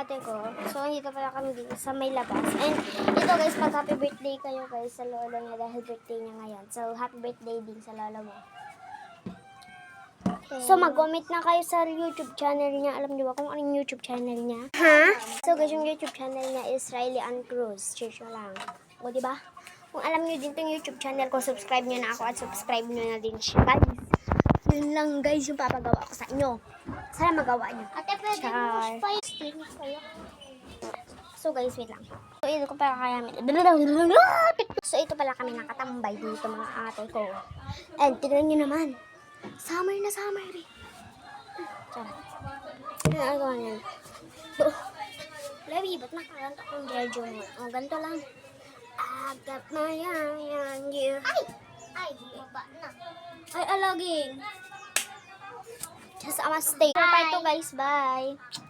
ate ko. So, dito pala kami dito sa may labas. And ito guys, pag happy birthday kayo guys sa lolo niya dahil birthday niya ngayon. So, happy birthday din sa lolo mo. So, mag-comment na kayo sa YouTube channel niya. Alam niyo ba kung anong YouTube channel niya? Ha? So, guys, yung YouTube channel niya is Riley Ann Cruz. Search nyo lang. O, diba? Kung alam niyo din itong YouTube channel ko, subscribe niyo na ako at subscribe niyo na din siya. Guys, yun lang guys yung papagawa ko sa inyo. Sana magawa niyo. Ate, pwede mo kayo. So, guys, wait lang. So, ito ko pala kaya So, ito pala kami nakatambay dito mga ate ko. And, tignan niyo naman. Summer na summer eh. Charot. Ano ang gawa niyan? Levi, ba't nakaganto akong medyo mo? O, ganito lang. I got my eye on you. Ay, baba na. Ay, alaging. Just a mistake. Bye to guys, bye.